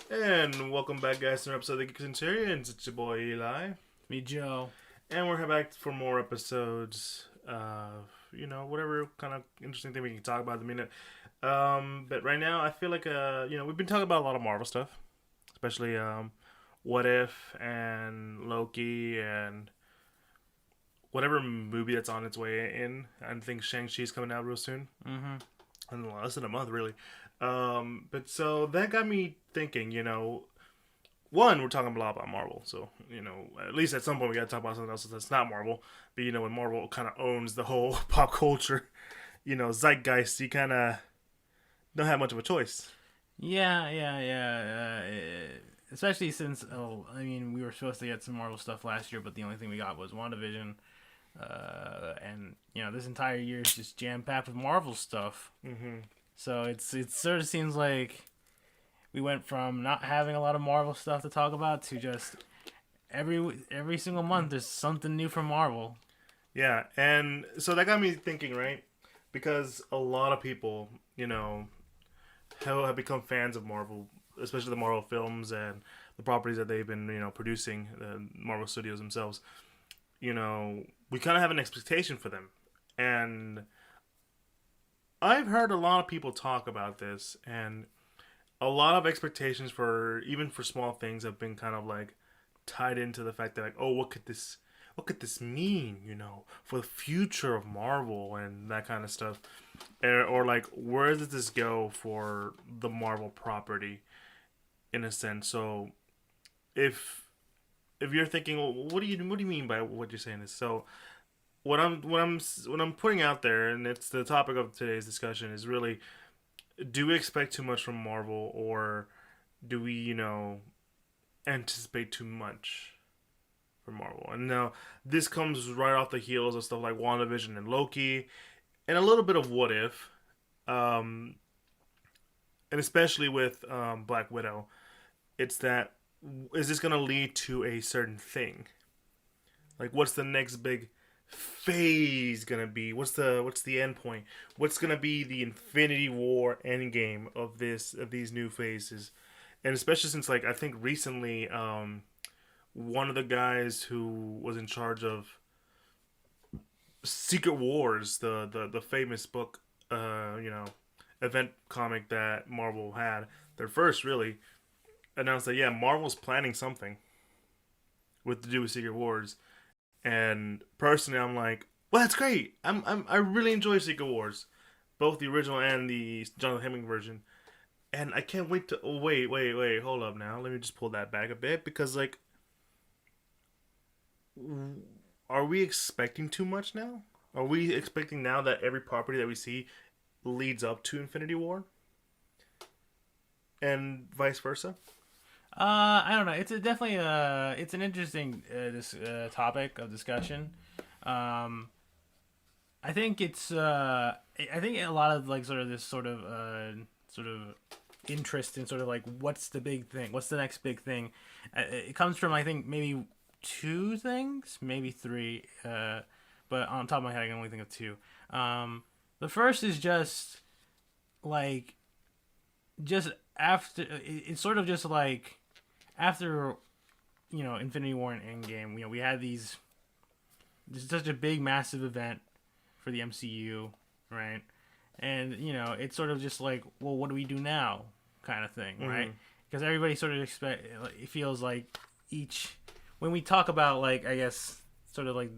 And welcome back, guys, to another episode of the Geek Centurions. It's your boy Eli, Me, Joe. and we're back for more episodes of whatever kind of interesting thing we can talk about at the minute. But right now, I feel like we've been talking about a lot of Marvel stuff, especially What If and Loki and whatever movie that's on its way in. I think Shang-Chi's coming out real soon. Mm-hmm. In less than a month, really. But so that got me thinking, one, we're talking a lot about Marvel, so at least at some point we got to talk about something else that's not Marvel. But when Marvel kind of owns the whole pop culture, zeitgeist, you kind of don't have much of a choice. Yeah. Especially since, we were supposed to get some Marvel stuff last year, but the only thing we got was WandaVision. And this entire year is just jam packed with Marvel stuff. Mm-hmm. So it sort of seems like we went from not having a lot of Marvel stuff to talk about to just every single month there's something new from Marvel. Yeah, and so that got me thinking, right? Because a lot of people, have become fans of Marvel, especially the Marvel films and the properties that they've been, producing, the Marvel Studios themselves. We kind of have an expectation for them. And I've heard a lot of people talk about this, and a lot of expectations for even for small things have been kind of like tied into the fact that like, oh, what could this mean, for the future of Marvel and that kind of stuff, or like where does this go for the Marvel property, in a sense. So if you're thinking, well, what do you mean by what you're saying is so. What I'm putting out there, and it's the topic of today's discussion, is really, do we expect too much from Marvel, or do we, anticipate too much from Marvel? And now this comes right off the heels of stuff like WandaVision and Loki, and a little bit of What If, and especially with Black Widow. It's that, is this going to lead to a certain thing? Like, what's the next big phase gonna be? What's the end point? What's gonna be the Infinity War end game of these new phases? And especially since, like, I think recently, one of the guys who was in charge of Secret Wars, the famous book, event comic that Marvel had, their first, really, announced that, yeah, Marvel's planning something with to do with Secret Wars. And personally, I'm like, well, that's great. I really enjoy Secret Wars, both the original and the Jonathan Hemming version. And I can't wait to. Oh, wait. Hold up now. Let me just pull that back a bit, because like, are we expecting too much now? Are we expecting now that every property that we see leads up to Infinity War, and vice versa? I don't know. Definitely it's an interesting this topic of discussion. Um, I think I think a lot of like sort of this sort of interest in sort of like what's the big thing, what's the next big thing. It comes from, I think, maybe two things, maybe three. But on top of my head, I can only think of two. The first is just like just after it's sort of just like after Infinity War and Endgame, we had this is such a big massive event for the MCU, right? And it's sort of just like, well, what do we do now, kind of thing, right? Because everybody sort of it feels like each when we talk about, like, I guess sort of like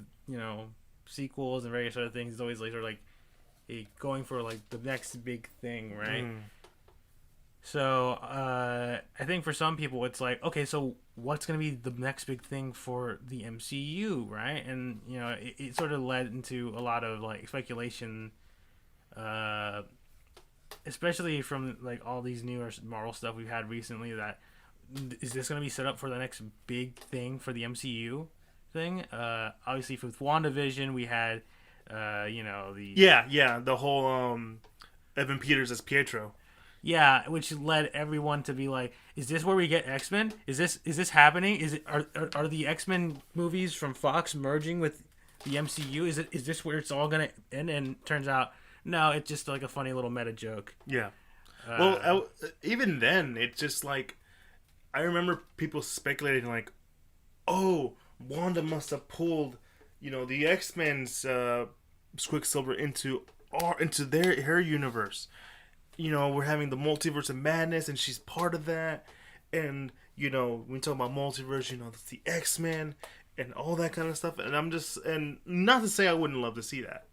sequels and various other things, it's always like sort of like going for like the next big thing, right? So I think for some people it's like, okay, so what's going to be the next big thing for the MCU, right? And it sort of led into a lot of like speculation, especially from like all these newer Marvel stuff we've had recently, that is this going to be set up for the next big thing for the MCU thing? Obviously with WandaVision we had the the whole Evan Peters as Pietro. Yeah, which led everyone to be like, "Is this where we get X-Men? Is this happening? Are the X-Men movies from Fox merging with the MCU? Is this where it's all gonna end?" And turns out, no, it's just like a funny little meta joke. Yeah. Well, even then, it's just like I remember people speculating like, oh, Wanda must have pulled, the X Men's Quicksilver into their her universe. We're having the multiverse of madness, and she's part of that. And when we talk about multiverse, it's the X Men and all that kind of stuff. And and not to say I wouldn't love to see that,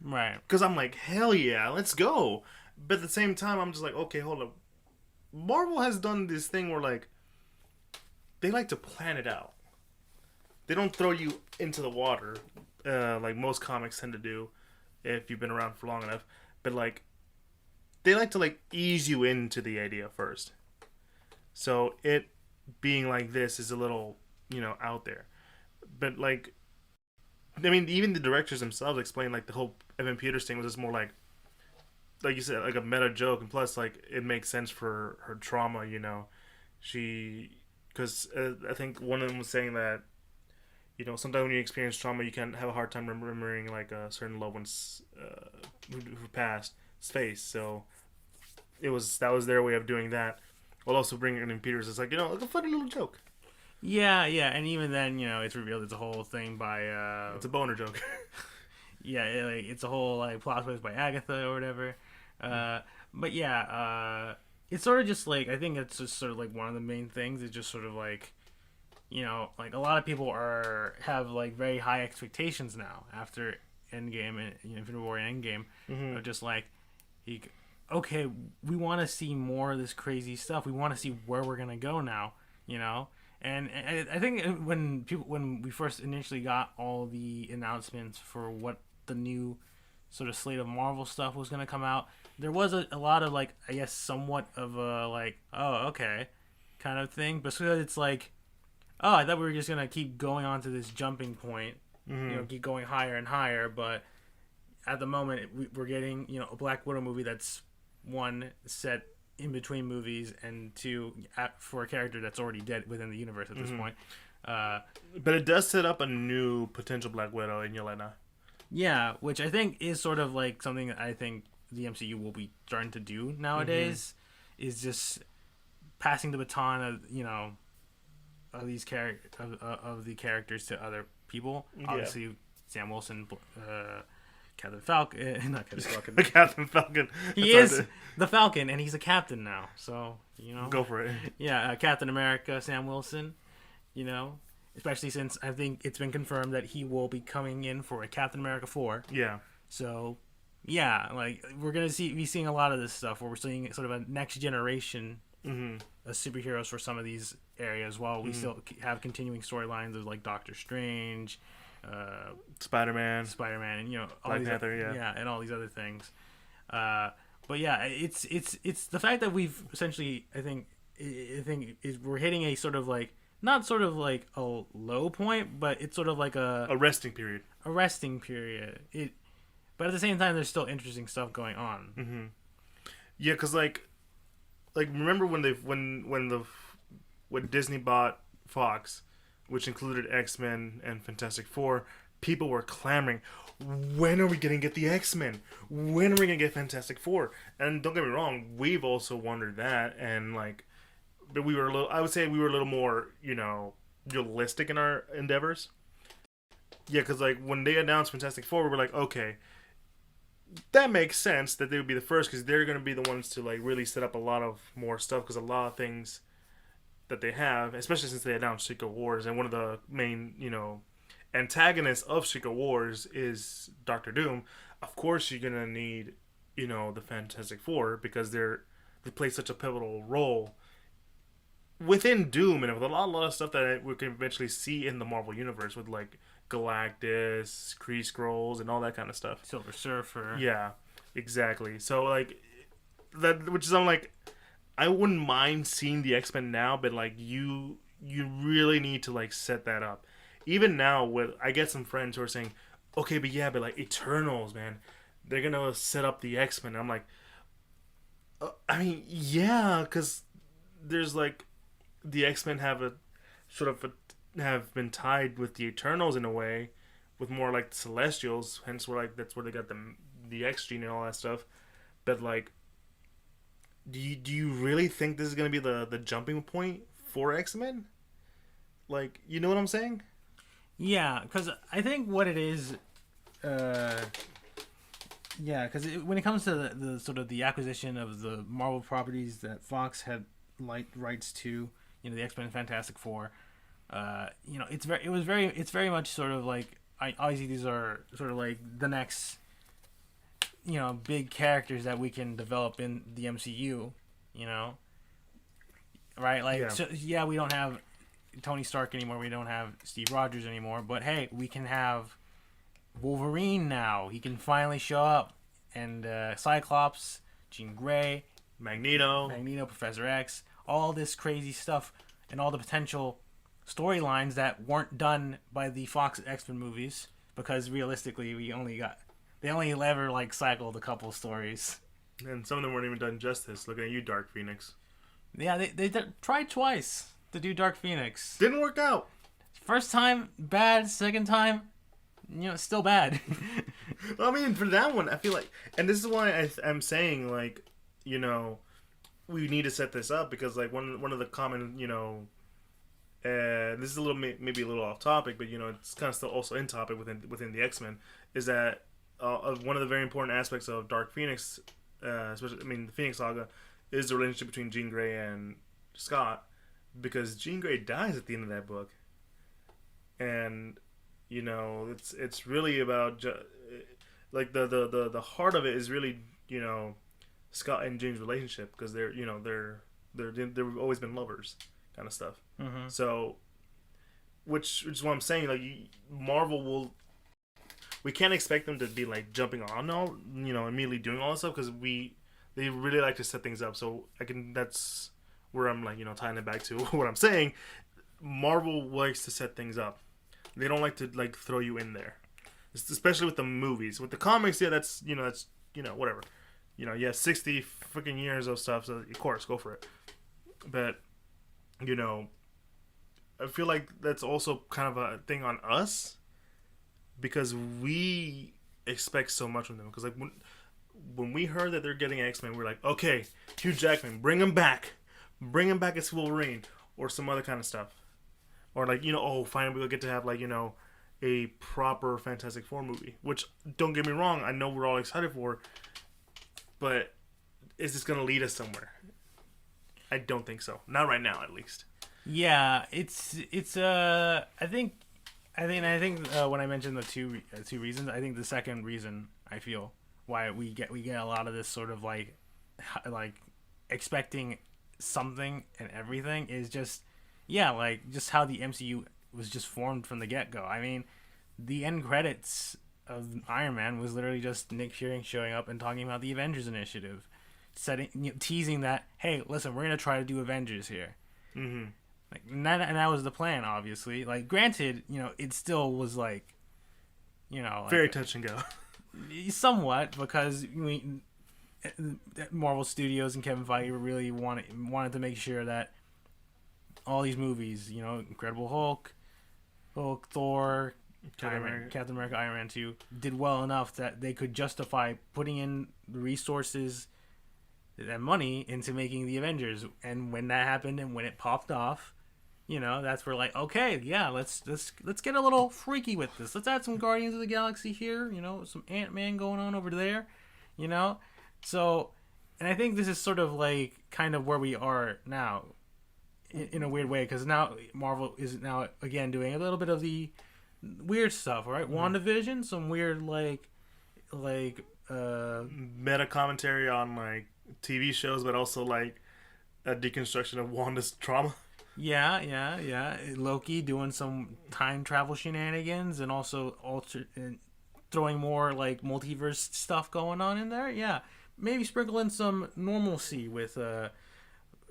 Right. because I'm like, hell yeah, let's go. But at the same time, I'm just like, okay, hold up. Marvel has done this thing where like they like to plan it out. They don't throw you into the water like most comics tend to do if you've been around for long enough. But like they like to like ease you into the idea first. So it being like this is a little, out there. But like I mean, even the directors themselves explain like the whole Evan Peters thing was just more like you said, like a meta joke, and plus like it makes sense for her trauma. She because I think one of them was saying that sometimes when you experience trauma, you can have a hard time remembering like a certain loved one's who passed face. So that was their way of doing that, while also bringing in Peters. It's like like a funny little joke. Yeah, yeah, and even then, it's revealed it's a whole thing by. It's a boner joke. Yeah, it's a whole like plot twist by Agatha or whatever. But yeah, it's sort of just like I think it's just sort of like one of the main things. It's just sort of like like a lot of people have like very high expectations now after Endgame and Infinity War and Endgame of just like, okay, we want to see more of this crazy stuff. We want to see where we're gonna go now, And I think when we first initially got all the announcements for what the new sort of slate of Marvel stuff was gonna come out, there was a lot of like I guess somewhat of a like oh okay kind of thing, but so it's like oh, I thought we were just gonna keep going on to this jumping point, keep going higher and higher. But at the moment, we're getting a Black Widow movie that's one set in between movies, and two for a character that's already dead within the universe at this point. But it does set up a new potential Black Widow in Yelena. Yeah, which I think is sort of like something that I think the MCU will be starting to do nowadays, is just passing the baton of of these of the characters to other people. Yeah. Obviously, Sam Wilson, Captain Falcon, not Captain Falcon. Captain Falcon. He is the Falcon, and he's a captain now. So go for it. Yeah, Captain America, Sam Wilson. Especially since I think it's been confirmed that he will be coming in for a Captain America 4. Yeah. So, yeah, like we're gonna be seeing a lot of this stuff where we're seeing sort of a next generation of superheroes for some of these areas, while we still have continuing storylines of like Doctor Strange, Spider-Man, and all Black Panther, and all these other things. But yeah, it's the fact that we've essentially, I think we're hitting a sort of like not sort of like a low point, but it's sort of like a resting period. A resting period. But at the same time, there's still interesting stuff going on. Yeah, because like remember when Disney bought Fox, which included X-Men and Fantastic Four, people were clamoring, when are we going to get the X-Men? When are we going to get Fantastic Four? And don't get me wrong, we've also wondered that, and like, but I would say we were a little more, realistic in our endeavors. Yeah, because like when they announced Fantastic Four, we were like, okay, that makes sense that they would be the first, because they're going to be the ones to like really set up a lot of more stuff, because a lot of things that they have, especially since they announced Secret Wars, and one of the main, antagonists of Secret Wars is Doctor Doom. Of course, you're gonna need, the Fantastic Four, because they play such a pivotal role within Doom, and with a lot of stuff that we can eventually see in the Marvel universe with like Galactus, Kree Skrulls, and all that kind of stuff. Silver Surfer. Yeah, exactly. So like that, which is I'm like, I wouldn't mind seeing the X-Men now, but like you really need to like set that up. Even now, I get some friends who are saying, okay, but like Eternals, man, they're gonna set up the X-Men. I'm like, I mean, yeah, because there's like the X-Men have have been tied with the Eternals in a way, with more like the Celestials. Hence, that's where they got the X gene and all that stuff. But like, do you really think this is gonna be the jumping point for X-Men. Like, you know what I'm saying? Yeah, because I think what it is, uh, yeah, because when it comes to the sort of the acquisition of the Marvel properties that Fox had rights to, the X Men, Fantastic Four, it's very much sort of like obviously these are sort of like the next big characters that we can develop in the MCU, you know, right? Like, Yeah. so, yeah, we don't have Tony Stark anymore, we don't have Steve Rogers anymore, but hey, we can have Wolverine now. He can finally show up, and Cyclops, Jean Grey, Magneto. Professor X, all this crazy stuff, and all the potential storylines that weren't done by the Fox X-Men movies, because realistically, they only ever like cycled a couple stories. And some of them weren't even done justice. Looking at you, Dark Phoenix. Yeah, they tried twice to do Dark Phoenix. Didn't work out. First time bad, second time, still bad. Well, I mean, for that one, I feel like, and this is why I'm saying, like, we need to set this up, because like one of the common, this is a little maybe a little off topic, but it's kind of still also in topic within the X-Men, is that one of the very important aspects of Dark Phoenix, especially, I mean, the Phoenix Saga, is the relationship between Jean Grey and Scott, because Jean Grey dies at the end of that book, and it's really about like the heart of it is really Scott and James' relationship, because they've always been lovers, kind of stuff. Mm-hmm. So, which is what I'm saying. Like, Marvel we can't expect them to be like jumping on all, immediately doing all this stuff, because they really like to set things up. So that's where I'm like, tying it back to what I'm saying. Marvel likes to set things up. They don't like to like throw you in there, especially with the movies. With the comics, yeah, that's whatever. 60 freaking years of stuff, so of course, go for it. But, I feel like that's also kind of a thing on us, because we expect so much from them. Because, like, when we heard that they're getting X-Men, we're like, okay, Hugh Jackman, bring him back. Bring him back as Wolverine, or some other kind of stuff. Or, like, finally we'll get to have, like, a proper Fantastic Four movie. Which, don't get me wrong, I know we're all excited for, but is this going to lead us somewhere? I don't think so. Not right now, at least. Yeah, I think when I mentioned the two reasons, I think the second reason I feel why we get a lot of this sort of like expecting something and everything is just just how the MCU was just formed from the get-go. I mean, the end credits of Iron Man was literally just Nick Fury showing up and talking about the Avengers Initiative, teasing that, hey, listen, we're gonna try to do Avengers here. Mm-hmm. Like, and that was the plan, obviously. Like, granted, it still was like, very touch and go. Somewhat, because Marvel Studios and Kevin Feige really wanted to make sure that all these movies, Incredible Hulk, Thor, Captain America, Iron Man 2, did well enough that they could justify putting in the resources and money into making the Avengers. And when that happened and when it popped off, that's where, like, okay, yeah, let's get a little freaky with this. Let's add some Guardians of the Galaxy here, some Ant-Man going on over there, So, and I think this is sort of like kind of where we are now, in a weird way, because now Marvel is now again doing a little bit of the weird stuff, right? Mm-hmm. WandaVision, some weird like meta commentary on like TV shows, but also like a deconstruction of Wanda's trauma. Yeah. Loki doing some time travel shenanigans, and also throwing more like multiverse stuff going on in there. Yeah, maybe sprinkle in some normalcy with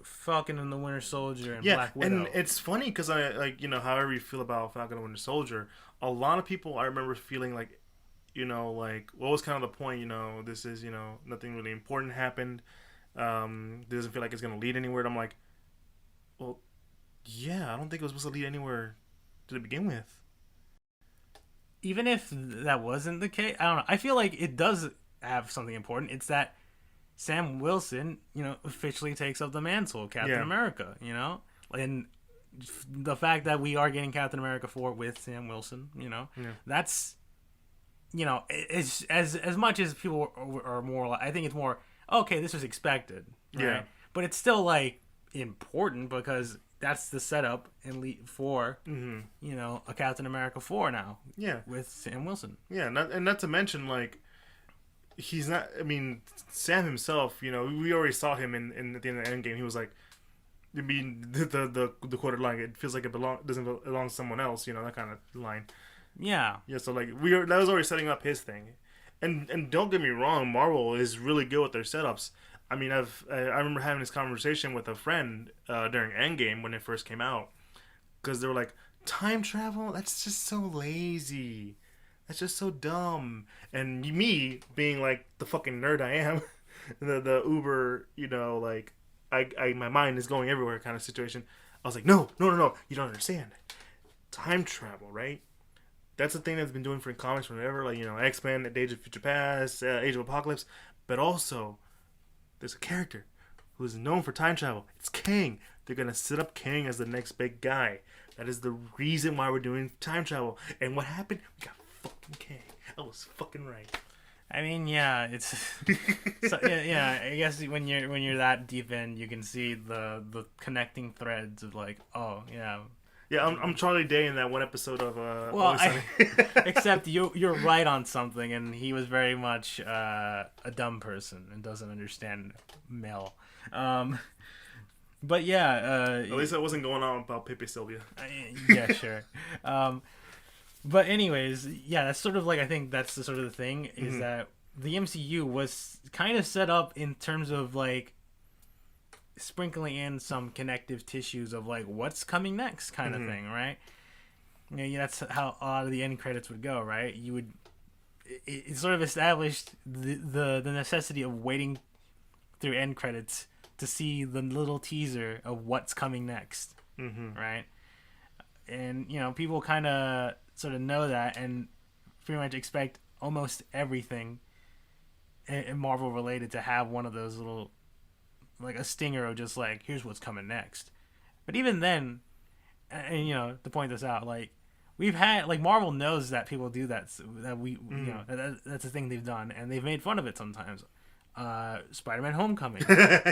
Falcon and the Winter Soldier and Black Widow. And it's funny because I like however you feel about Falcon and Winter Soldier, a lot of people I remember feeling like like what was kind of the point? This is nothing really important happened. Doesn't feel like it's gonna lead anywhere. And I'm like, well, yeah, I don't think it was supposed to lead anywhere to begin with. Even if that wasn't the case, I don't know. I feel like it does have something important. It's that Sam Wilson, officially takes up the mantle of Captain America, and the fact that we are getting Captain America 4 with Sam Wilson, Yeah. that's as much as people are more like, I think it's more okay, this was expected, right? Yeah. But it's still like important because that's the setup for a Captain America 4 now. Yeah. With Sam Wilson. Yeah, not to mention like he's not. I mean, Sam himself. We already saw him in at the end of the Endgame. He was like, I mean, the quoted line. It feels like it doesn't belong to someone else. That kind of line. Yeah. Yeah. So like that was already setting up his thing, and don't get me wrong, Marvel is really good with their setups. I mean, I remember having this conversation with a friend during Endgame when it first came out, because they were like, time travel, that's just so lazy, that's just so dumb. And me being like the fucking nerd I am, the uber, like I my mind is going everywhere kind of situation. I was like, no, you don't understand. Time travel, right? That's the thing that's been doing for comics forever, like X-Men, Days of Future Past, Age of Apocalypse, but also there's a character who is known for time travel. It's Kang. They're gonna set up Kang as the next big guy. That is the reason why we're doing time travel. And what happened? We got fucking Kang. I was fucking right. I mean, yeah, it's yeah. I guess when you're that deep in, you can see the connecting threads of like, oh yeah. Yeah, I'm Charlie Day in that one episode of well, except you're right on something, and he was very much a dumb person and doesn't understand Mel. But yeah, at least I wasn't going on about Pepe Sylvia. Yeah, sure. But anyways, yeah, that's sort of like, I think that's the sort of the thing is that the MCU was kind of set up in terms of like sprinkling in some connective tissues of like what's coming next kind of thing, right? That's how a lot of the end credits would go, right? It sort of established the necessity of waiting through end credits to see the little teaser of what's coming next, right? And people kind of sort of know that and pretty much expect almost everything in Marvel related to have one of those little, like a stinger of just like, here's what's coming next. But even then, and to point this out, like we've had, like Marvel knows that people do that, that we that's a thing they've done, and they've made fun of it sometimes. Spider-Man: Homecoming.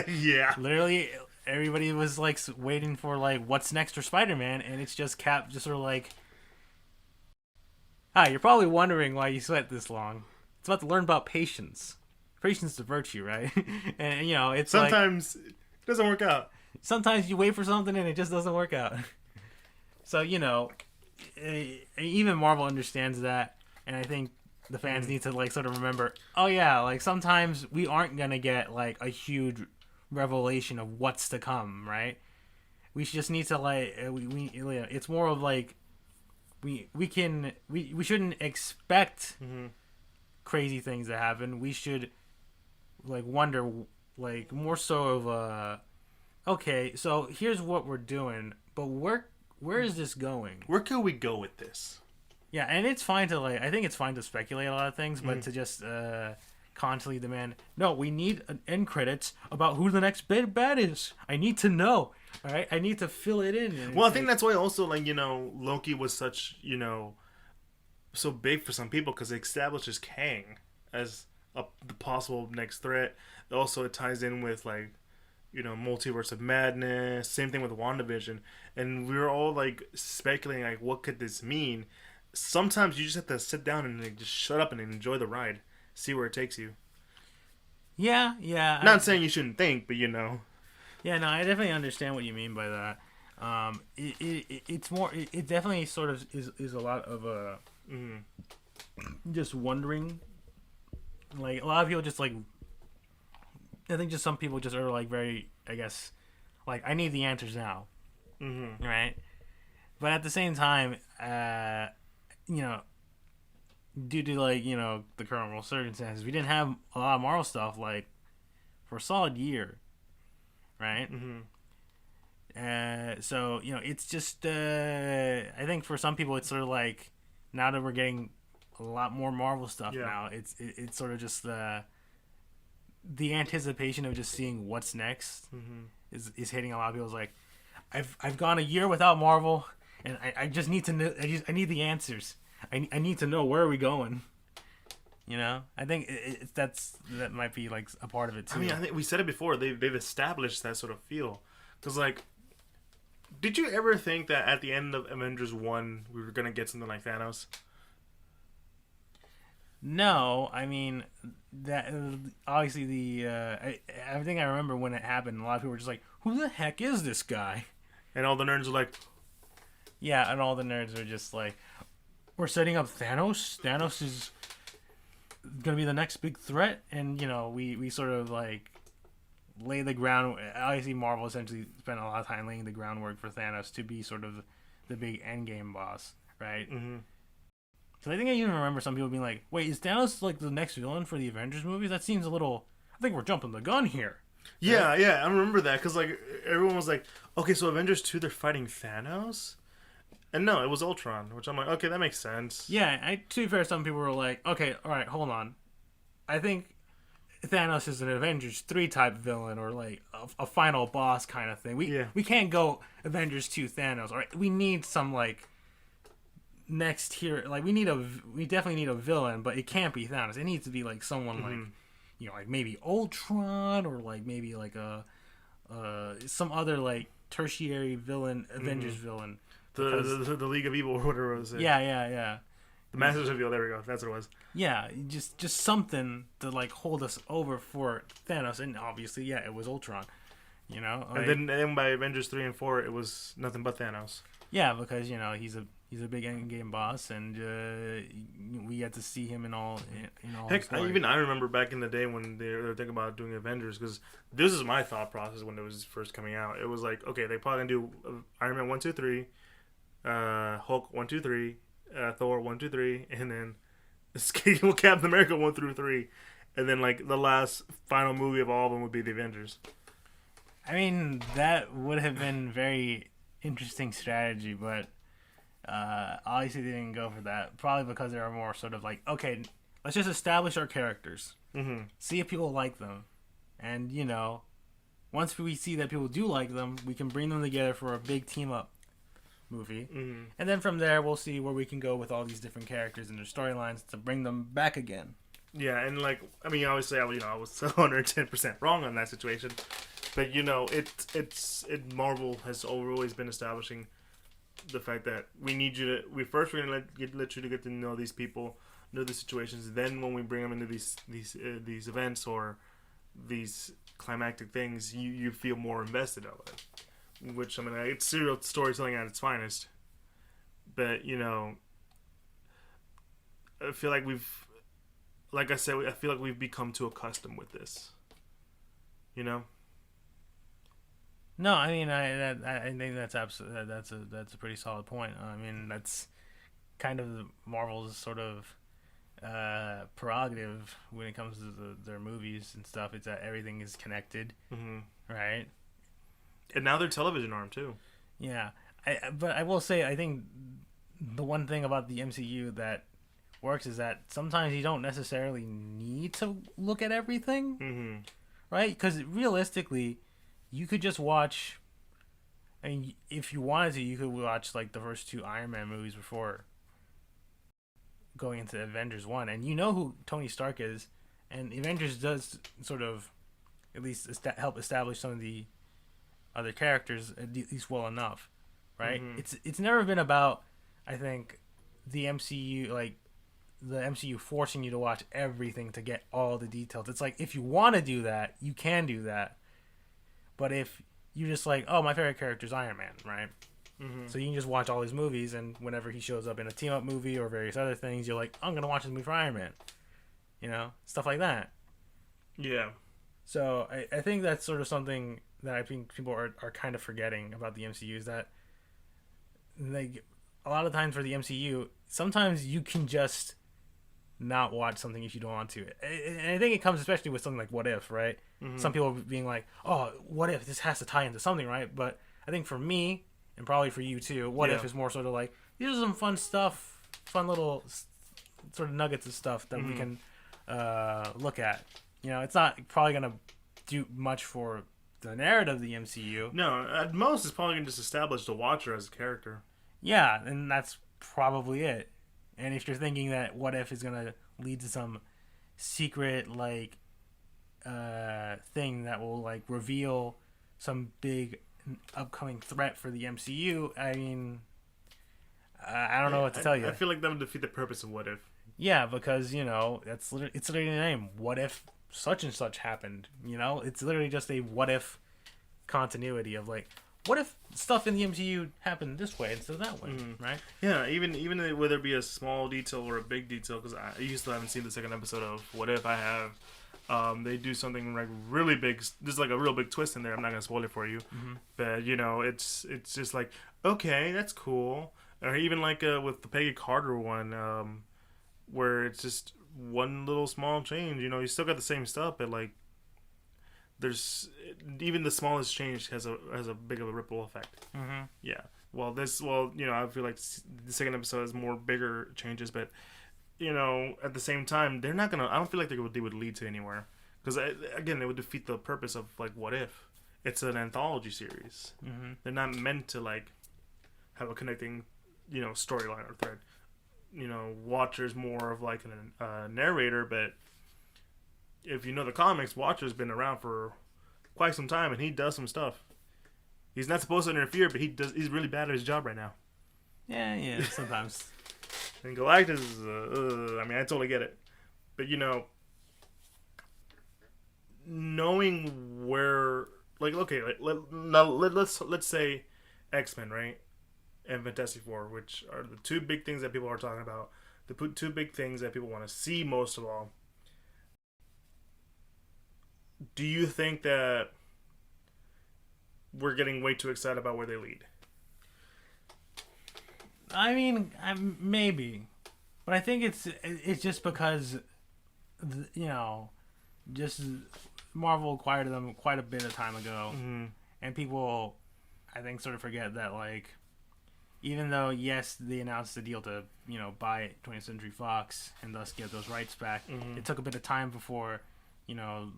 Yeah. Literally, everybody was like waiting for like what's next for Spider-Man, and it's just Cap just sort of like, hi, you're probably wondering why you sweat this long. It's about to learn about patience. Patience is a virtue, right? And it's sometimes it doesn't work out. Sometimes you wait for something and it just doesn't work out. So even Marvel understands that, and I think the fans need to like sort of remember, oh yeah, like sometimes we aren't gonna get like a huge revelation of what's to come, right? We just need to like it's more of like we shouldn't expect crazy things to happen. We should like wonder, like more so of okay, so here's what we're doing, but where is this going? Where can we go with this? Yeah, and it's fine to like, I think it's fine to speculate a lot of things, but to just constantly demand, no, we need an end credits about who the next big bad is. I need to know. All right, I need to fill it in. Well, I think that's why also like Loki was such so big for some people because it establishes Kang as the possible next threat. Also, it ties in with like Multiverse of Madness. Same thing with WandaVision, and we were all like speculating like what could this mean. Sometimes you just have to sit down and like, just shut up and enjoy the ride, see where it takes you. Yeah. Not saying you shouldn't think, but Yeah, no, I definitely understand what you mean by that. It's more. It definitely sort of is a lot of just wondering. Like a lot of people just like. I think just some people just are like very, I guess, like I need the answers now, right? But at the same time, due to like the current world circumstances, we didn't have a lot of Marvel stuff like for a solid year, right? So it's just I think for some people it's sort of like now that we're getting a lot more Marvel stuff now, it's sort of just the anticipation of just seeing what's next is hitting a lot of people's like, I've gone a year without Marvel, and I just need to know. I need the answers. I need to know where are we going. You know, I think that might be like a part of it too. I mean, I think we said it before. They've established that sort of feel. Because like, did you ever think that at the end of Avengers 1 we were gonna get something like Thanos? No, I mean that obviously I think I remember when it happened. A lot of people were just like, "Who the heck is this guy?" And all the nerds were like, Yeah, and all the nerds are just like, "We're setting up Thanos. Thanos is gonna be the next big threat," and you know, we sort of like lay the ground. Obviously, Marvel essentially spent a lot of time laying the groundwork for Thanos to be sort of the big endgame boss, right? mm-hmm. Because I think I even remember some people being like, "Wait, is Thanos like the next villain for the Avengers movies? That seems a little. I think we're jumping the gun here." Yeah, yeah, I remember that because like everyone was like, okay, so Avengers 2 they're fighting Thanos, and no, it was Ultron, which I'm like, okay, that makes sense. Yeah, to be fair, some people were like, "Okay, all right, hold on. I think Thanos is an Avengers 3 type villain or like a final boss kind of thing. We can't go Avengers 2 Thanos. All right, we need some like next here. Like we definitely need a villain, but it can't be Thanos. It needs to be like someone like like maybe Ultron or like maybe like a some other like tertiary villain, Avengers villain. The League of Evil or whatever it was. Yeah. The Masters of Evil. There we go. That's what it was. Yeah, just something to like hold us over for Thanos, and obviously, yeah, it was Ultron. You know, like, and then by Avengers 3 and 4, it was nothing but Thanos. Yeah, because you know he's a big end game boss, and we get to see him in all. Heck, I remember back in the day when they were thinking about doing Avengers, because this is my thought process when it was first coming out. It was like, okay, they probably gonna do Iron Man 1, 2, 3, Hulk 1, 2, 3, Thor 1, 2, 3, and then Captain America 1 through 3, and then like the last final movie of all of them would be the Avengers. I mean, that would have been very interesting strategy, but obviously they didn't go for that. Probably because they were more sort of like, okay, let's just establish our characters, see if people like them, and you know, once we see that people do like them, we can bring them together for a big team up movie, and then from there we'll see where we can go with all these different characters and their storylines to bring them back again. Yeah, and like I mean, obviously, I was 110% wrong on that situation, but you know, Marvel has always been establishing the fact that we need you to. We're gonna let you to get to know these people, know the situations. Then when we bring them into these events or these climactic things, you feel more invested of it. Which I mean, it's serial storytelling at its finest. But you know, I feel like like I said, I feel like we've become too accustomed with this. You know. No, I mean, I think that's that's a pretty solid point. I mean, that's kind of Marvel's sort of prerogative when it comes to their movies and stuff. It's that everything is connected, right? And now their television arm too. Yeah, but I will say, I think the one thing about the MCU that works is that sometimes you don't necessarily need to look at everything, right? Because realistically, you could just watch. I mean, if you wanted to, you could watch like the first 2 Iron Man movies before going into Avengers 1, and you know who Tony Stark is, and Avengers does sort of at least help establish some of the other characters at least well enough, right? It's never been about, I think, the MCU forcing you to watch everything to get all the details. It's like, if you want to do that, you can do that. But if you're just like, oh, my favorite character is Iron Man, right? So you can just watch all these movies, and whenever he shows up in a team-up movie or various other things, you're like, I'm going to watch this movie for Iron Man. You know? Stuff like that. Yeah. So I think that's sort of something that I think people are kind of forgetting about the MCU, is that like a lot of times for the MCU, sometimes you can just not watch something if you don't want to. And I think it comes especially with something like What If, right? Some people being like, oh, what if this has to tie into something, right? But I think for me, and probably for you too, What If is more sort of like, these are some fun stuff, fun little sort of nuggets of stuff that we can look at. You know, it's not probably going to do much for the narrative of the MCU. No, at most, it's probably gonna just establish the Watcher as a character. Yeah, and that's probably it. And if you're thinking that What If is gonna lead to some secret like thing that will like reveal some big upcoming threat for the MCU, I mean, I don't know what to tell you. I feel like that would defeat the purpose of What If. Yeah, because it's literally the name. What if such and such happened? It's literally just a what if continuity of like, what if stuff in the MCU happened this way instead of that way, right? Yeah, even whether it be a small detail or a big detail, because I still haven't seen the second episode of What If. I have. They do something like really big. There's like a real big twist in there. I'm not gonna spoil it for you, but it's just like, okay, that's cool. Or even like with the Peggy Carter one, where it's just one little small change. You still got the same stuff, but like there's even the smallest change has a big of a ripple effect. Yeah. Well, I feel like the second episode has more bigger changes, but at the same time, they're not gonna. I don't feel like they would lead to anywhere, because again, it would defeat the purpose of like What If. It's an anthology series. They're not meant to like have a connecting, storyline or thread. Watcher's more of like a narrator, but if you know the comics, Watcher's been around for quite some time, and he does some stuff. He's not supposed to interfere, but he's really bad at his job right now. Yeah, sometimes. And Galactus, I mean, I totally get it, but knowing where, like, okay, let's say X-Men, right, and Fantastic Four, which are the two big things that people are talking about, the two big things that people want to see most of all. Do you think that we're getting way too excited about where they lead? I mean, maybe, but I think it's just because, just Marvel acquired them quite a bit of time ago, and people, I think, sort of forget that like, even though yes, they announced the deal to buy 20th Century Fox and thus get those rights back, it took a bit of time before,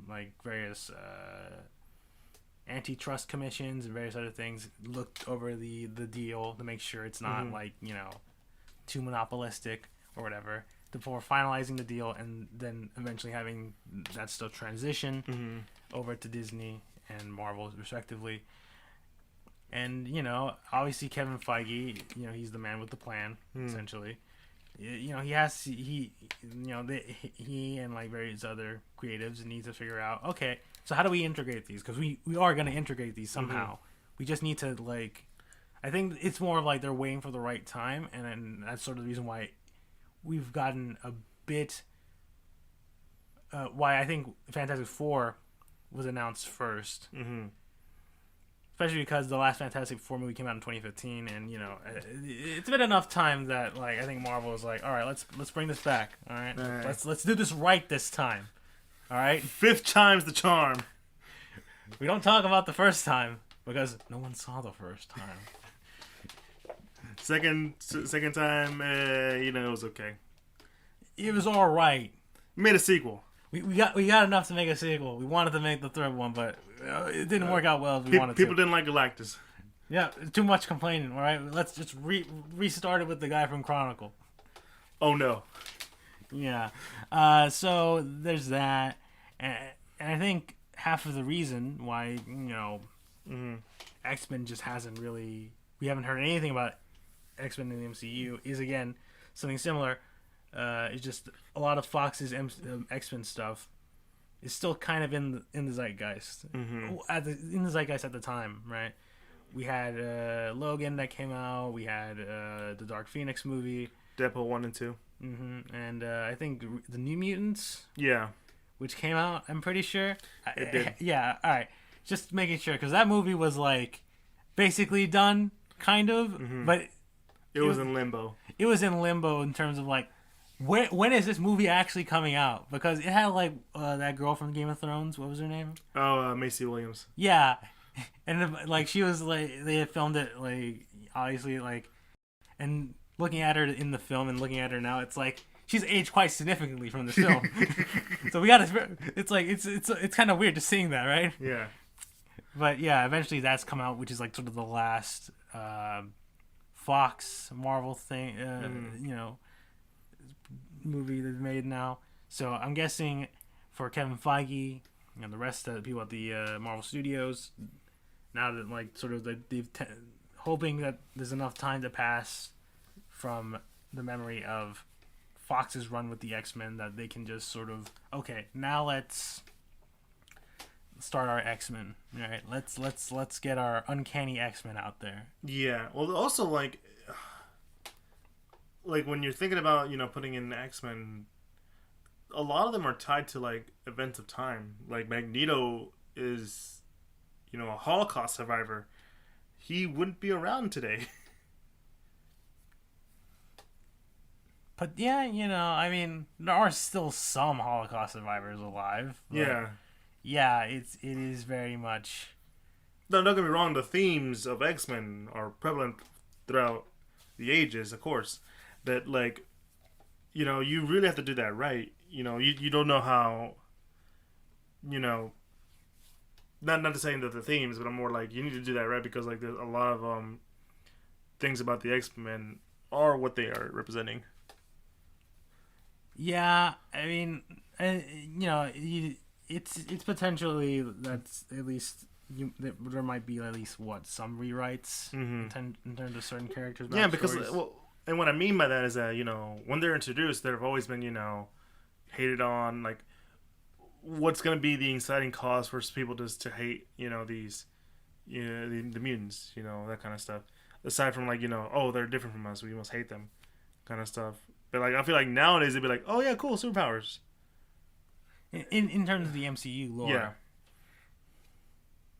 like various antitrust commissions and various other things looked over the deal to make sure it's not like too monopolistic or whatever before finalizing the deal, and then eventually having that stuff transition over to Disney and Marvel respectively. And obviously Kevin Feige, he's the man with the plan essentially. He and like various other creatives need to figure out, okay, so how do we integrate these? Because we are going to integrate these somehow. We just need to like, I think it's more of like they're waiting for the right time, and then that's sort of the reason why we've gotten a bit. Why I think Fantastic Four was announced first. Especially because the last Fantastic Four movie came out in 2015, and it's been enough time that like I think Marvel is like, all right, let's bring this back. All right, let's do this right this time. All right, fifth time's the charm. We don't talk about the first time because no one saw the first time. Second time, it was okay. It was all right. Made a sequel. We got enough to make a sequel. We wanted to make the third one, but it didn't work out well as we wanted to. People didn't like Galactus. Yeah, too much complaining. All right, let's just restart it with the guy from Chronicle. Oh no. Yeah. So there's that, and I think half of the reason why X-Men just hasn't really, we haven't heard anything about X-Men in the MCU is again something similar. It's just a lot of Fox's X-Men stuff is still kind of in the zeitgeist. In the zeitgeist at the time, right? We had Logan that came out. We had the Dark Phoenix movie. Deadpool 1 and 2. And I think the New Mutants. Yeah. Which came out, I'm pretty sure. It did. Yeah, all right. Just making sure, because that movie was like basically done, kind of, but it was in limbo. It was in limbo in terms of like, when is this movie actually coming out? Because it had like that girl from Game of Thrones. What was her name? Oh, Macy Williams. Yeah, and like she was like, they had filmed it like obviously like, and looking at her in the film and looking at her now, it's like she's aged quite significantly from the film. So we gotta. It's like it's kind of weird just seeing that, right? Yeah. But yeah, eventually that's come out, which is like sort of the last Fox Marvel thing, movie they've made now. So I'm guessing for Kevin Feige and the rest of the people at the Marvel Studios, now that like sort of hoping that there's enough time to pass from the memory of Fox's run with the X-Men that they can just sort of, okay, now let's start our X-Men. All right, let's get our uncanny X-Men out there. Yeah. Well, also like when you're thinking about putting in X-Men, a lot of them are tied to like events of time. Like Magneto is a Holocaust survivor. He wouldn't be around today. But yeah, I mean, there are still some Holocaust survivors alive. Yeah. Yeah, it is very much. No, don't get me wrong. The themes of X-Men are prevalent throughout the ages, of course. That like, you really have to do that right. You don't know how. Not to saying that the themes, but I'm more like you need to do that right because like there's a lot of things about the X-Men are what they are representing. Yeah, I mean, it's potentially that's at least there might be at least some rewrites in terms of certain characters. Yeah, because and what I mean by that is that when they're introduced, they've always been hated on. Like, what's going to be the inciting cause for people just to hate these the mutants, that kind of stuff. Aside from like oh, they're different from us, we must hate them, kind of stuff. But like I feel like nowadays they'd be like, oh yeah, cool, superpowers. In terms of the MCU lore. Yeah.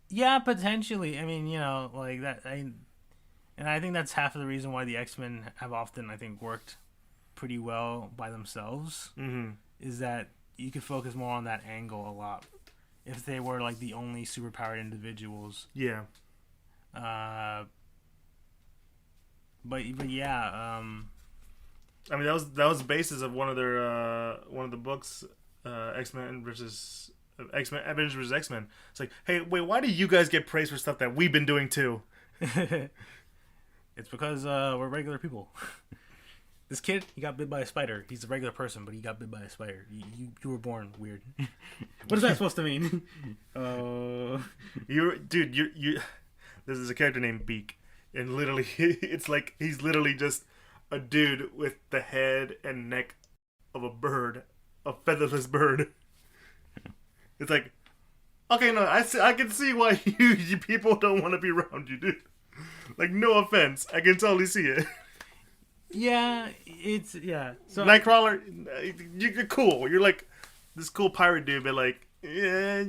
Yeah, potentially. I mean, like that. And I think that's half of the reason why the X-Men have often, I think, worked pretty well by themselves. Mm-hmm. Is that you could focus more on that angle a lot if they were like the only superpowered individuals. Yeah. But yeah. I mean, that was the basis of one of the books, X-Men versus X-Men, Avengers versus X-Men. It's like, hey, wait, why do you guys get praised for stuff that we've been doing too? It's because we're regular people. This kid, he got bit by a spider. He's a regular person, but he got bit by a spider. You were born weird. What is that supposed to mean? You This is a character named Beak, and literally, it's like he's literally just a dude with the head and neck of a bird, a featherless bird. It's like, okay, no, I can see why you people don't want to be around you, dude. Like, no offense, I can totally see it. Yeah, So Nightcrawler, you're cool. You're like this cool pirate dude, but like, yeah,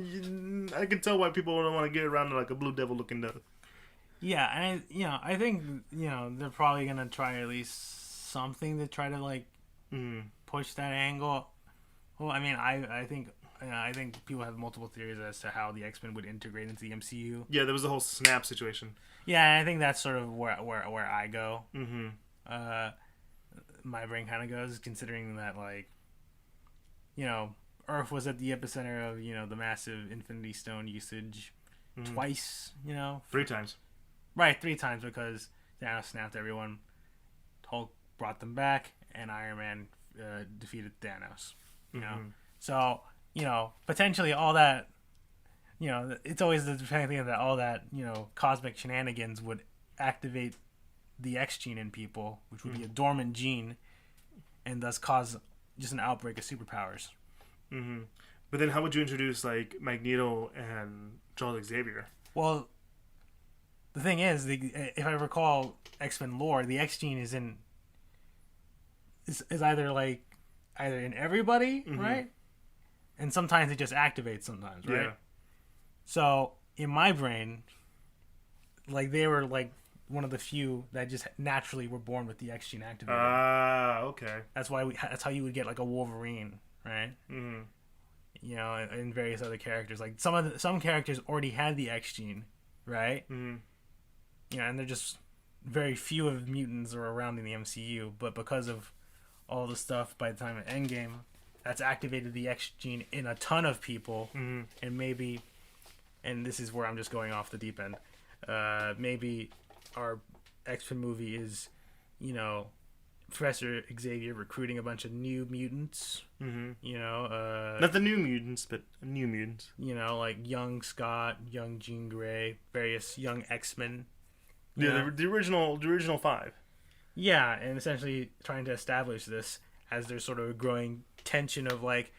I can tell why people don't want to get around to like a Blue Devil looking dude. Yeah, and I think they're probably gonna try at least something to try to like push that angle. Well, I mean, I think people have multiple theories as to how the X-Men would integrate into the MCU. Yeah, there was the whole snap situation. Yeah, and I think that's sort of where I go. Mm-hmm. My brain kind of goes, considering that like, Earth was at the epicenter of the massive Infinity Stone usage twice. 3 times. Right, 3 times because Thanos snapped everyone, Hulk brought them back, and Iron Man defeated Thanos. So potentially all that. It's always the thing that all that cosmic shenanigans would activate the X gene in people, which would be a dormant gene, and thus cause just an outbreak of superpowers. Mm-hmm. But then, how would you introduce like Magneto and Charles Xavier? Well, the thing is, if I recall X-Men lore, the X gene is either in everybody, right? And sometimes it just activates sometimes, right? Yeah. So in my brain, like they were like one of the few that just naturally were born with the X gene activated. Okay. That's how you would get like a Wolverine, right? Mm-hmm. And various other characters. Like some characters already had the X gene, right? Mm-hmm. And they're just very few of mutants are around in the MCU, but because of all the stuff by the time of Endgame, that's activated the X gene in a ton of people, and maybe and this is where I'm just going off the deep end. Maybe our X-Men movie is, you know, Professor Xavier recruiting a bunch of new mutants. Mm-hmm. You know, Not the New Mutants, but New Mutants. you know, like young Scott, young Jean Grey, various young X-Men. You Yeah, know? the original five. Yeah, and essentially trying to establish this as there's sort of a growing tension of like,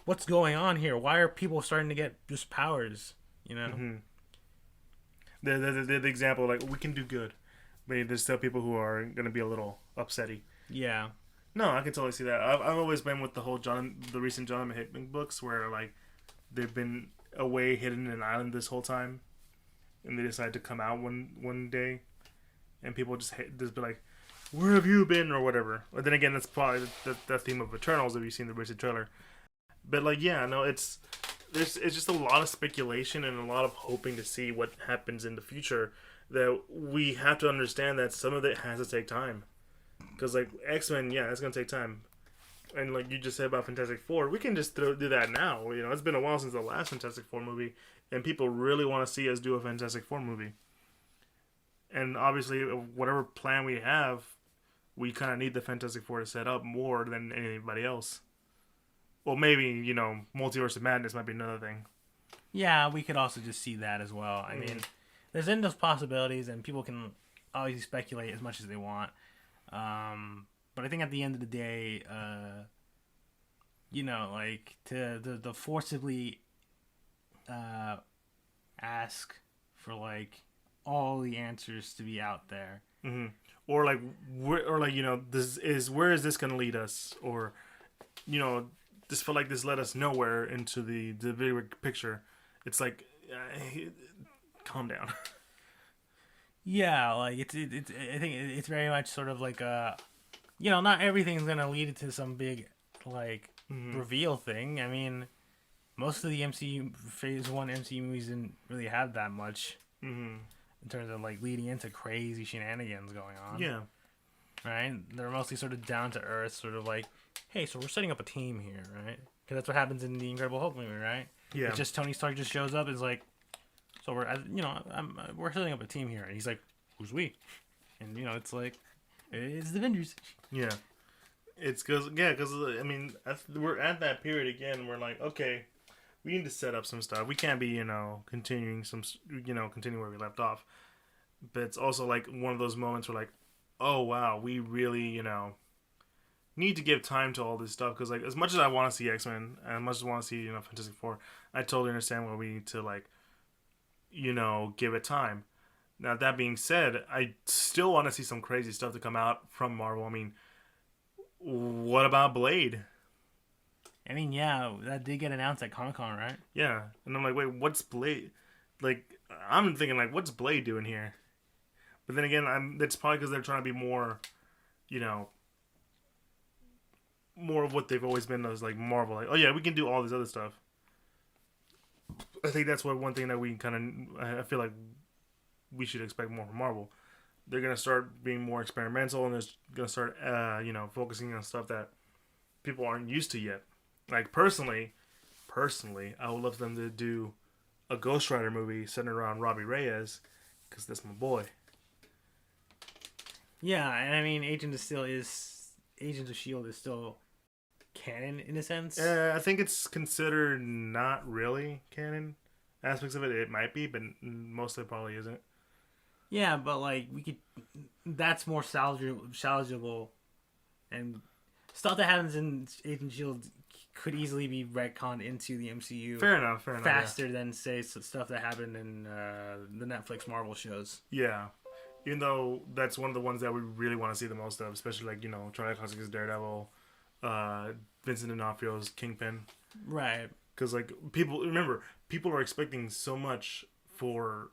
what's going on here? Why are people starting to get just powers? You know? Mm-hmm. The example, like, we can do good, but there's still people who are going to be a little upsetty. Yeah. No, I can totally see that. I've always been with the recent Jonathan Hickman books where like they've been away hidden in an island this whole time, and they decide to come out one day, and people just be like, "Where have you been?" or whatever. But then again, that's probably the theme of Eternals if you've seen the recent trailer. But like, yeah, no, it's just a lot of speculation and a lot of hoping to see what happens in the future. That we have to understand that some of it has to take time. Because like X-Men, yeah, it's gonna take time. And like you just said about Fantastic Four, we can just do that now. You know, it's been a while since the last Fantastic Four movie, and people really want to see us do a Fantastic Four movie. And obviously, whatever plan we have, we kind of need the Fantastic Four to set up more than anybody else. Well, maybe, you know, Multiverse of Madness might be another thing. Yeah, we could also just see that as well. I mean, there's endless possibilities, and people can obviously speculate as much as they want. But I think at the end of the day, you know, like to forcibly ask for like all the answers to be out there. Mm-hmm. Or like, you know, where is this going to lead us? Or, you know, just feel like this led us nowhere into the bigger picture. It's like, calm down. Yeah, like it's I think it's very much sort of like you know, not everything's gonna lead to some big like reveal thing. I mean, most of the MCU Phase One MCU movies didn't really have that much in terms of like leading into crazy shenanigans going on. Yeah. Right. They're mostly sort of down to earth, sort of like, hey, so we're setting up a team here, right? Because that's what happens in the Incredible Hulk movie, right? Yeah. It's just Tony Stark just shows up and is like, so we're setting up a team here, and he's like, who's we? And you know, it's like, it's the Avengers. Yeah. It's because I mean, we're at that period again. We're like, okay, we need to set up some stuff. We can't be, you know, continue where we left off. But it's also like one of those moments where like, oh wow, we really, you know, need to give time to all this stuff. Because like, as much as I want to see X-Men and as much as I want to see, you know, Fantastic Four, I totally understand why we need to like, you know, give it time. Now that being said, I still want to see some crazy stuff to come out from Marvel. I mean, what about Blade? I mean, yeah, that did get announced at Comic-Con, right? Yeah, and I'm like, wait, what's Blade? Like, I'm thinking like, what's Blade doing here? But then again, it's probably because they're trying to be more, you know, more of what they've always been as like Marvel. Like, oh yeah, we can do all this other stuff. I think that's one thing that we kind of, I feel like we should expect more from Marvel. They're gonna start being more experimental, and they're gonna start, you know, focusing on stuff that people aren't used to yet. Like personally, I would love them to do a Ghost Rider movie centered around Robbie Reyes, because that's my boy. Yeah, and I mean, Agents of S.H.I.E.L.D. is still canon in a sense. I think it's considered not really canon. Aspects of it might be, but mostly probably isn't. Yeah, but like that's more salvageable, and stuff that happens in Agent Shield could easily be retconned into the MCU. Fair enough. Faster than say stuff that happened in the Netflix Marvel shows. Yeah, even though that's one of the ones that we really want to see the most of, especially like, you know, Charlie Cox's Daredevil, Vincent D'Onofrio's Kingpin. Right. Because like people are expecting so much for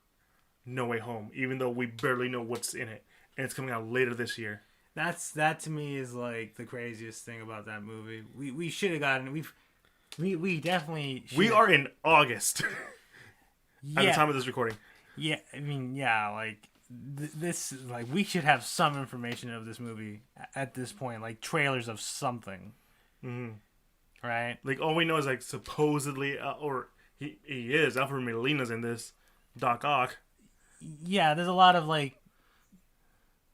No Way Home, even though we barely know what's in it, and it's coming out later this year. That to me is like the craziest thing about that movie. We should have gotten we definitely we are in August yeah, at the time of this recording. Yeah, I mean, yeah, like this, like we should have some information of this movie at this point, like trailers of something, Mm-hmm. right? Like all we know is like supposedly or He is. Alfred Molina's in this. Doc Ock. Yeah, there's a lot of like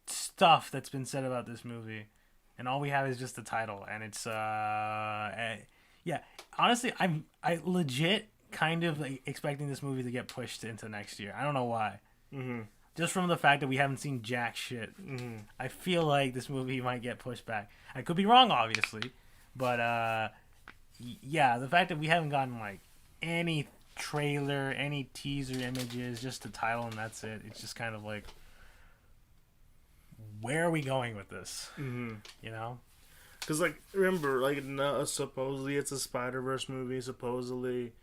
stuff that's been said about this movie, and all we have is just the title, and it's yeah. Honestly, I legit kind of like expecting this movie to get pushed into next year. I don't know why. Mm-hmm. Just from the fact that we haven't seen jack shit, Mm-hmm. I feel like this movie might get pushed back. I could be wrong, obviously, but yeah, the fact that we haven't gotten like any trailer, any teaser images, just the title and that's it. It's just kind of like, where are we going with this? Mm-hmm. You know? Because, like, remember, like, no, supposedly it's a Spider-Verse movie. Supposedly,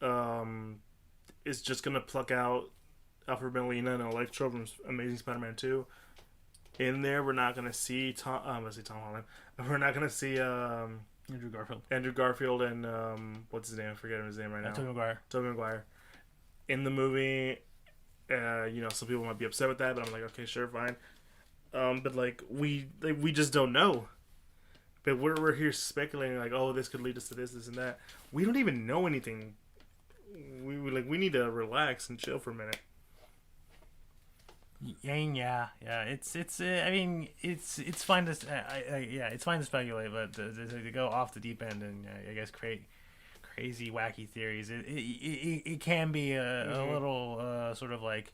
it's just going to pluck out Alfred Molina and Electro from Amazing Spider-Man 2. In there, we're not going to see Tom Holland. We're not going to see Andrew Garfield and, what's his name? I forget his name right now. Tobey Maguire. In the movie, some people might be upset with that, but I'm like, okay, sure, fine. But, like, we just don't know. But we're here speculating like, oh, this could lead us to this, and that. We don't even know anything. We need to relax and chill for a minute. Yeah. It's. I mean, it's fine to. It's fine to speculate, but to go off the deep end and I guess create crazy, wacky theories, it can be a little sort of like,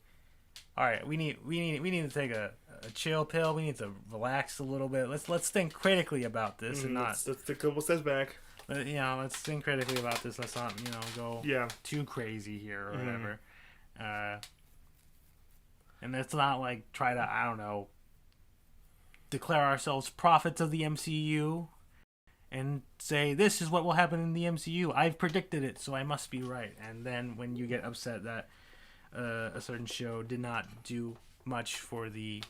all right, we need to take a chill pill. We need to relax a little bit. Let's think critically about this and not. Let's take a couple steps back. Let's think critically about this. Let's not go too crazy here or whatever. And let's not like try to, I don't know, declare ourselves prophets of the MCU and say this is what will happen in the MCU. I've predicted it, so I must be right. And then when you get upset that a certain show did not do much for the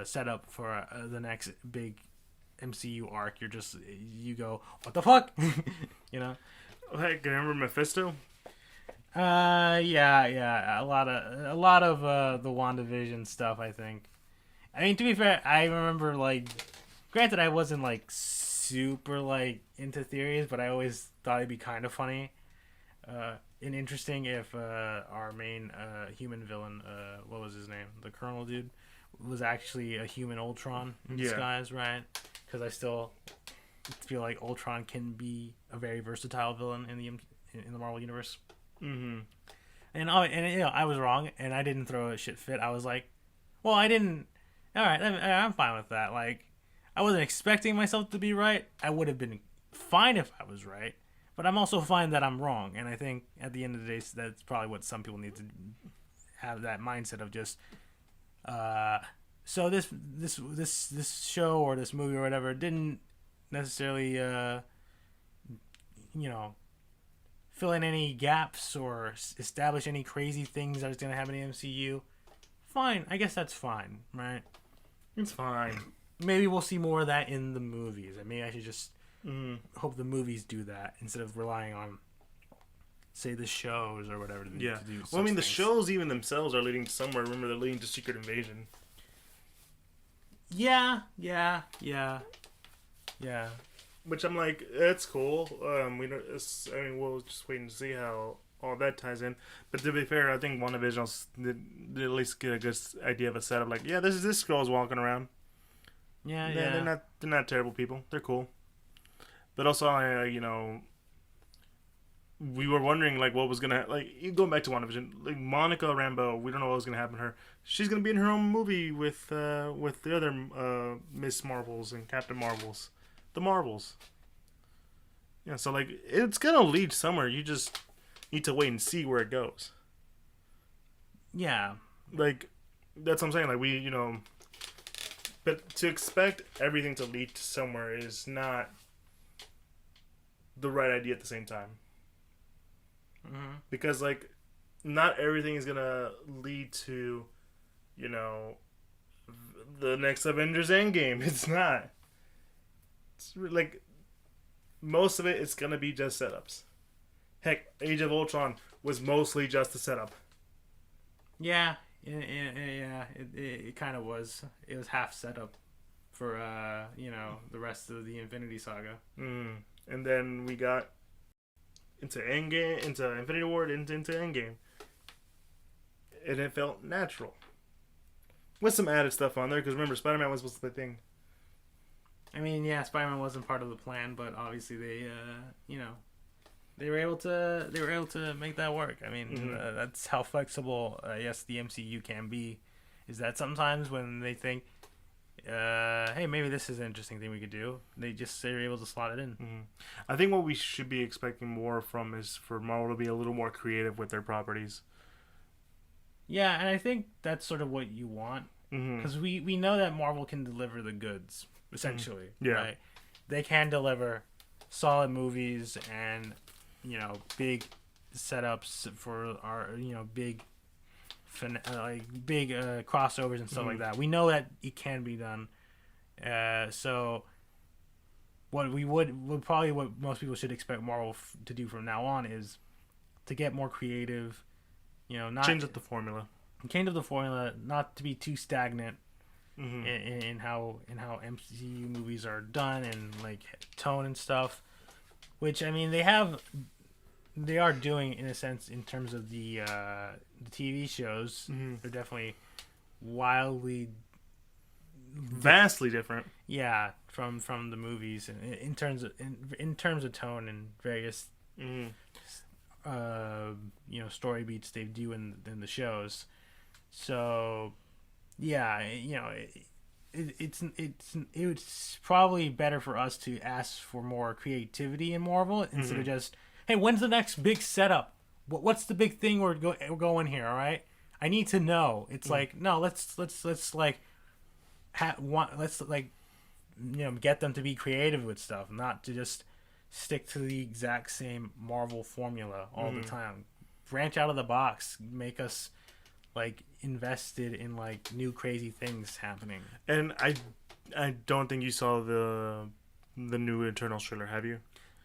setup for the next big MCU arc, you go, what the fuck? You know? Hey, can you remember Mephisto? Yeah. A lot of the WandaVision stuff, I think. I mean, to be fair, I remember, like, granted, I wasn't like super like into theories, but I always thought it'd be kind of funny and interesting if our main human villain, what was his name, the Colonel dude, was actually a human Ultron in disguise, right? Because I still feel like Ultron can be a very versatile villain in the Marvel universe. Mm-hmm. And I was wrong, and I didn't throw a shit fit. I was like, well, I didn't. All right, I'm fine with that. Like, I wasn't expecting myself to be right. I would have been fine if I was right, but I'm also fine that I'm wrong. And I think at the end of the day, that's probably what some people need to have, that mindset of just. So this show or this movie or whatever didn't necessarily fill in any gaps or establish any crazy things that is going to happen in the MCU. Fine, I guess that's fine, right? It's fine. Maybe we'll see more of that in the movies. I mean, I should just hope the movies do that instead of relying on, say, the shows or whatever. To do well, I mean, the things. shows even themselves are leading to somewhere. Remember, they're leading to Secret Invasion. Yeah. Which I'm like, that's cool. We don't. I mean, we'll just wait and see how all that ties in. But to be fair, I think WandaVision did at least get a good idea of a setup. Like, yeah, this girl's walking around. Yeah. They're not terrible people. They're cool. But also, we were wondering like what was gonna going back to WandaVision. Like Monica Rambeau, we don't know what was gonna happen to her. She's gonna be in her own movie with the other Miss Marvels and Captain Marvels. The Marvels. Yeah, so like it's gonna lead somewhere. You just need to wait and see where it goes. Yeah. Like that's what I'm saying. Like but to expect everything to lead to somewhere is not the right idea at the same time. Mm-hmm. Because like not everything is gonna lead to, the next Avengers Endgame. It's not. It's like most of it is gonna be just setups. Heck, Age of Ultron was mostly just a setup. Yeah. It kind of was. It was half setup for the rest of the Infinity Saga. And then we got Endgame, into Infinity War, into Endgame, and it felt natural with some added stuff on there. Because remember, Spider-Man was supposed to be the thing. I mean, yeah, Spider-Man wasn't part of the plan, but obviously they, they were able to make that work. I mean, that's how flexible, yes, the MCU can be. Is that sometimes when they think, hey, maybe this is an interesting thing we could do, they're able to slot it in. I think what we should be expecting more from is for Marvel to be a little more creative with their properties. Yeah, and I think that's sort of what you want because we know that Marvel can deliver the goods essentially. Yeah, right? They can deliver solid movies and big setups for our big crossovers and stuff like that. We know that it can be done. So what what most people should expect Marvel to do from now on is to get more creative. Not change up the formula. Change up the formula, not to be too stagnant in how MCU movies are done and like tone and stuff. Which I mean, they are doing in a sense in terms of the TV shows. They're definitely vastly different. Yeah, from the movies and in terms of tone and various story beats they do in the shows. So yeah, it's probably better for us to ask for more creativity in Marvel instead of just, hey, when's the next big setup? What's the big thing we're going here? All right, I need to know. It's like, no, let's get them to be creative with stuff, not to just stick to the exact same Marvel formula all the time. Branch out of the box, make us like invested in like new crazy things happening. And I don't think you saw the new Eternals trailer, have you?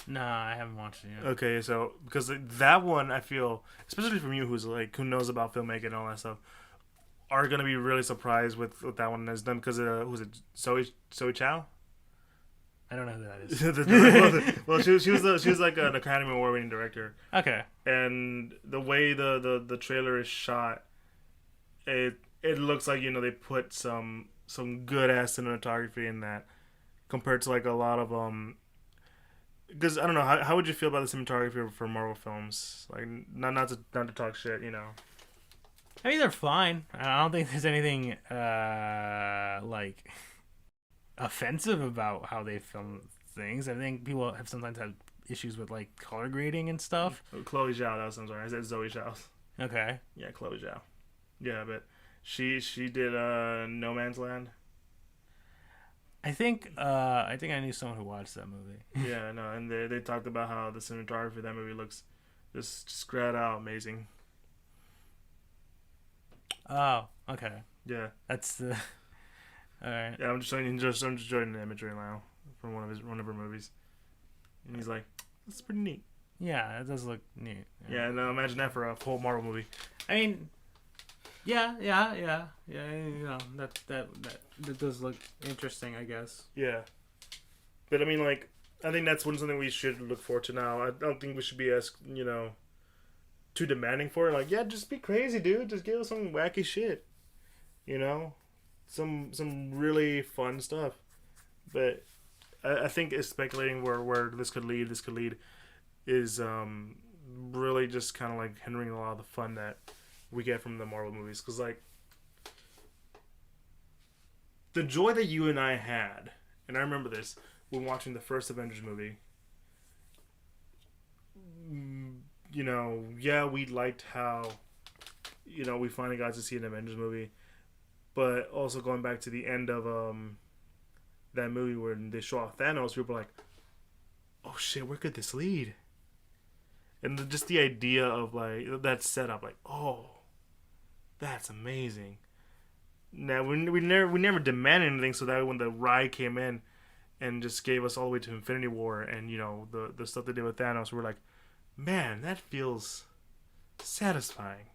No, I haven't watched it yet. Okay, so because that one, I feel, especially from you, who knows about filmmaking and all that stuff, are gonna be really surprised with what that one has done. Because who's it? Zoe Chow? I don't know who that is. Well, she was like an Academy Award winning director. Okay. And the way the trailer is shot, it looks like they put some good ass cinematography in that, compared to like a lot of Because I don't know, how would you feel about the cinematography for Marvel films? Like not to talk shit, I mean, they're fine. I don't think there's anything like offensive about how they film things. I think people have sometimes had issues with like color grading and stuff. Chloe Zhao, I'm sorry, I said Zoe Zhao. Okay. Yeah, Chloe Zhao. Yeah, but she did No Man's Land. I think I knew someone who watched that movie. Yeah, no, and they talked about how the cinematography of that movie looks just grad out amazing. Oh, okay. Yeah, that's the. All right. Yeah, I'm just showing the imagery now from one of her movies, and he's like, "That's pretty neat." Yeah, it does look neat. Yeah, and imagine that for a whole Marvel movie. I mean, yeah. That does look interesting, I guess. Yeah, but I mean, like, I think that's something we should look forward to now. I don't think we should be as too demanding for it. Like, yeah, just be crazy, dude. Just give us some wacky shit. Some really fun stuff. But I think it's speculating where this could lead is really just kind of like hindering a lot of the fun that we get from the Marvel movies. Because, like, the joy that you and I had, and I remember this, when watching the first Avengers movie, yeah, we liked how, we finally got to see an Avengers movie. But also going back to the end of that movie where they show off Thanos, people were like, "Oh shit, where could this lead?" And just the idea of like that setup, like, "Oh, that's amazing." Now we never demanded anything, so that when the ride came in and just gave us all the way to Infinity War and the stuff they did with Thanos, we were like, "Man, that feels satisfying."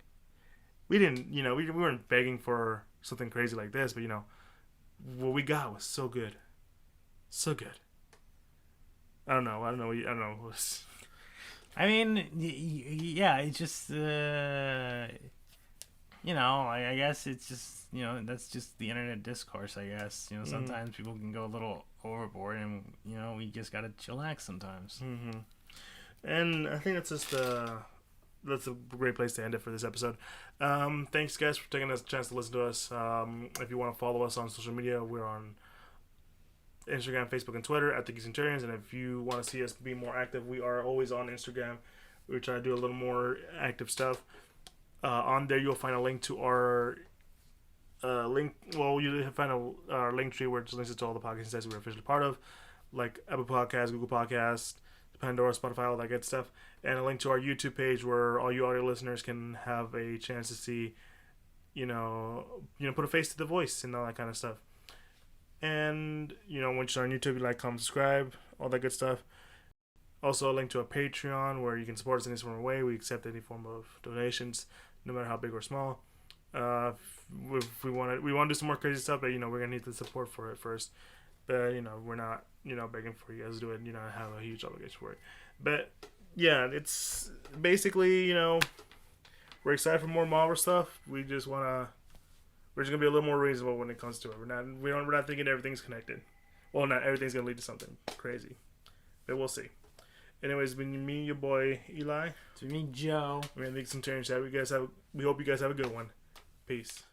We didn't, we weren't begging for something crazy like this, but what we got was so good. I don't know. I mean, yeah, it's just I guess it's just that's just the internet discourse. I guess Mm-hmm. sometimes people can go a little overboard, and we just gotta chillax sometimes. Mm-hmm. And I think that's a great place to end it for this episode. Thanks, guys, for taking a chance to listen to us. If you want to follow us on social media, we're on Instagram, Facebook, and Twitter at the Geek Centurions. And if you want to see us be more active, we are always on Instagram. We try to do a little more active stuff. On there, you'll find a link to our link. Well, you find our link tree where it links to all the podcasts that we're officially part of, like Apple Podcasts, Google Podcasts, Pandora, Spotify, all that good stuff, and a link to our YouTube page where all you audio listeners can have a chance to see, put a face to the voice and all that kind of stuff. And once you're on YouTube, you like, comment, subscribe, all that good stuff. Also, a link to a Patreon where you can support us in any form of way. We accept any form of donations, no matter how big or small. If we want to do some more crazy stuff, but we're gonna need the support for it first. But we're not begging for you guys to do it. Have a huge obligation for it. But yeah, it's basically we're excited for more Marvel stuff. We're just gonna be a little more reasonable when it comes to it. We're not thinking everything's connected. Well, not everything's gonna lead to something crazy, but we'll see. Anyways, it's been me, your boy Eli. To me, Joe. We're gonna make some change. We hope you guys have a good one. Peace.